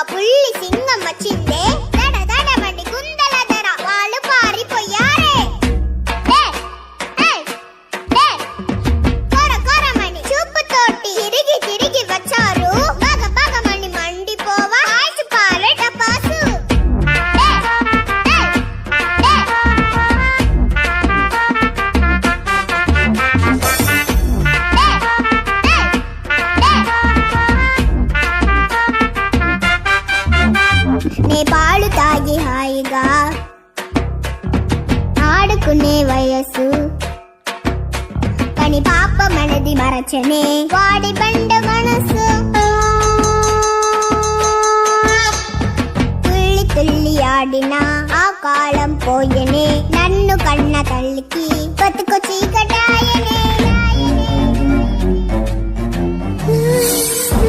పుల్లి సింగం వచ్చిందే దడ దడమని గుందల ధర వాళ్ళు పారిపోయారే కొర కొరమని చూపుతోటి తిరిగి తిరిగి వచ్చారు బగ బగమని మండిపోవా ఆయిసి పారే టపాసు నే పాలు తాగి హాయిగా ఆడుకునే వయస్సు కానీ పాప మనది మరచనే వాడి బండ మనసు తుల్లి తుల్లి ఆడిన ఆ కాలం పోయనే నన్ను కన్న తల్లికి బతుకు చీక